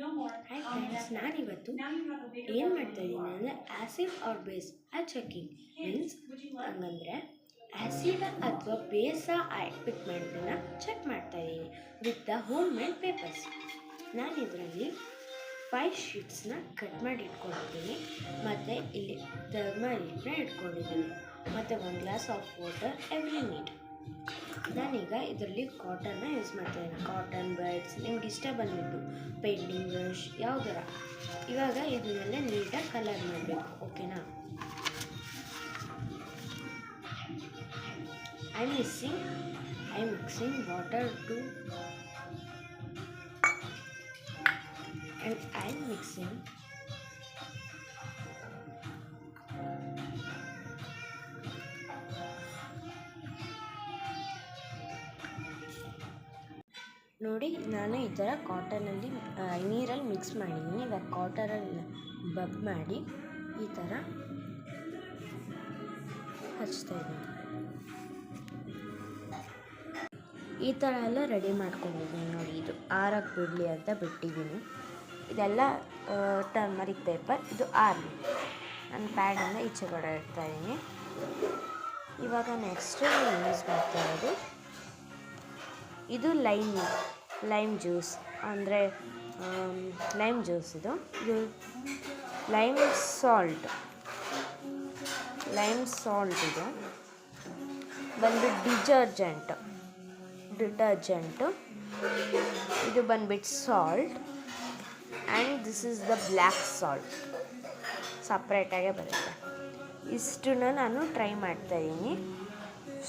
Hi friends, ನಾನಿವತ್ತು ಏನು ಮಾಡ್ತಾ ಇದ್ದೀನಿ ಅಂದರೆ ಆ್ಯಸಿಡ್ ಆರ್ ಬೇಸ್ ಆ ಚೆಕಿಂಗ್ ಮೀನ್ಸ್ ಹಂಗಂದರೆ ಆ್ಯಸಿಡ್ ಅಥವಾ ಬೇಸ ಆ ಪಿಗ್ಮೆಂಟನ್ನು ಚೆಕ್ ಮಾಡ್ತಾ ಇದ್ದೀನಿ with the home made papers. ನಾನು ಇದರಲ್ಲಿ 5 ಶೀಟ್ಸ್ನ ಕಟ್ ಮಾಡಿ ಇಟ್ಕೊಂಡಿದ್ದೀನಿ ಮತ್ತು ಇಲ್ಲಿ ಟರ್ಮರಿಕ್ನ ಇಟ್ಕೊಂಡಿದ್ದೀನಿ ಮತ್ತು 1 glass of water every need. ನಾನೀಗ ಇದರಲ್ಲಿ ಕಾಟನ್ನ ಯೂಸ್ ಮಾಡ್ತಾಯಿದ್ದೀನಿ. ಕಾಟನ್ ಬಡ್ಸ್ ನಿಮ್ಗೆ ಇಷ್ಟ ಬಂದ್ಬಿಟ್ಟು ಪೇಂಟಿಂಗ್ ಬ್ರಷ್ ಯಾವುದರ. ಇವಾಗ ಇದನ್ನೆಲ್ಲ ನೀಟಾಗಿ ಕಲರ್ ಮಾಡಬೇಕು, ಓಕೆನಾ? I mixing water to and I am mixing ನೋಡಿ, ನಾನು ಈ ಥರ ಕಾಟನಲ್ಲಿ ನೀರಲ್ಲಿ ಮಿಕ್ಸ್ ಮಾಡಿದ್ದೀನಿ. ಇವಾಗ ಕಾಟನಲ್ಲಿ ಬಬ್ ಮಾಡಿ ಈ ಥರ ಹಚ್ತಾ ಇದ್ದೀನಿ. ಈ ಥರ ಎಲ್ಲ ರೆಡಿ ಮಾಡ್ಕೊಂಡಿದ್ದೀನಿ. ನೋಡಿ, ಇದು ಆರಕ್ಕೆ ಬಿಡಲಿ ಅಂತ ಬಿಟ್ಟಿದ್ದೀನಿ. ಇದೆಲ್ಲ ಟರ್ಮರಿಕ್ ಪೇಪರ್, ಇದು ಆರಲಿ ನನ್ನ ಪ್ಯಾಡಿಂದ ಈಚೆ ಕಡೆ ಇಡ್ತಾ ಇದ್ದೀನಿ. ಇವಾಗ ನೆಕ್ಸ್ಟ್ ಯೂಸ್ ಮಾಡ್ತಾ ಇರೋದು ಇದು ಲೈಮ್ ಜ್ಯೂಸ್, ಅಂದರೆ ಲೈಮ್ ಜ್ಯೂಸ್. ಇದು ಲೈಮ್ ಸಾಲ್ಟ್ ಇದು ಬಂದ್ಬಿಟ್ಟು ಡಿಟರ್ಜೆಂಟು. ಇದು ಬಂದ್ಬಿಟ್ಟು salt and this is the black salt, ಸಪ್ರೇಟಾಗೇ ಬರುತ್ತೆ. ಇಷ್ಟನ್ನ ನಾನು ಟ್ರೈ ಮಾಡ್ತಾಯಿದ್ದೀನಿ.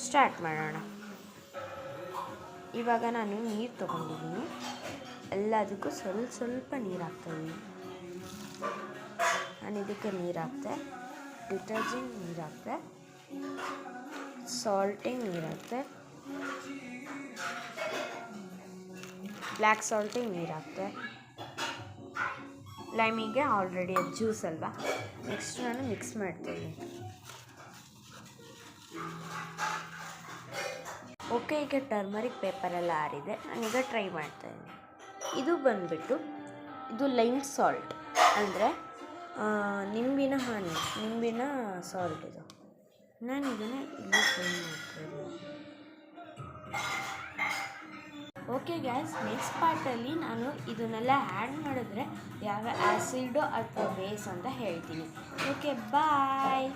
ಸ್ಟಾರ್ಟ್ ಮಾಡೋಣ. ಇವಾಗ ನಾನು ನೀರು ತೊಗೊಂಡಿದ್ದೀನಿ. ಎಲ್ಲದಕ್ಕೂ ಸ್ವಲ್ಪ ನೀರು ಹಾಕ್ತಾಯಿದ್ದೀನಿ. ನಾನು ಇದಕ್ಕೆ ನೀರು ಹಾಕ್ತೆ, ಡಿಟರ್ಜೆಂಟ್ ನೀರು ಹಾಕ್ತೆ, ಸಾಲ್ಟಿಂಗ್ ನೀರು ಹಾಕ್ತೆ, ಬ್ಲ್ಯಾಕ್ ಸಾಲ್ಟಿಂಗ್ ನೀರು ಹಾಕ್ತೆ, ಲೈಮಿಗೆ ಆಲ್ರೆಡಿ ಅದು ಜ್ಯೂಸ್ ಅಲ್ವಾ. ನೆಕ್ಸ್ಟ್ ನಾನು ಮಿಕ್ಸ್ ಮಾಡ್ತೀನಿ. ಓಕೆ, ಈಗ ಟರ್ಮರಿಕ್ ಪೇಪರೆಲ್ಲ ಆರಿದೆ. ನಾನೀಗ ಟ್ರೈ ಮಾಡ್ತಾಯಿದ್ದೀನಿ. ಇದು ಬಂದುಬಿಟ್ಟು ಇದು ಲೈಮ್ ಸಾಲ್ಟ್, ಅಂದರೆ ನಿಂಬಿನ ಸಾಲ್ಟ್ ಇದು. ನಾನು ಇದನ್ನು ಇಲ್ಲಿ ಟ್ರೈ ಮಾಡ್ತಾಯಿದ್ದೀನಿ. ಓಕೆ ಗ್ಯಾಸ್, ನೆಕ್ಸ್ಟ್ ಪಾರ್ಟಲ್ಲಿ ನಾನು ಇದನ್ನೆಲ್ಲ ಆ್ಯಡ್ ಮಾಡಿದ್ರೆ ಯಾವ ಆ್ಯಸಿಡು ಅಥವಾ ಬೇಸ್ ಅಂತ ಹೇಳ್ತೀನಿ. ಓಕೆ, ಬಾಯ್.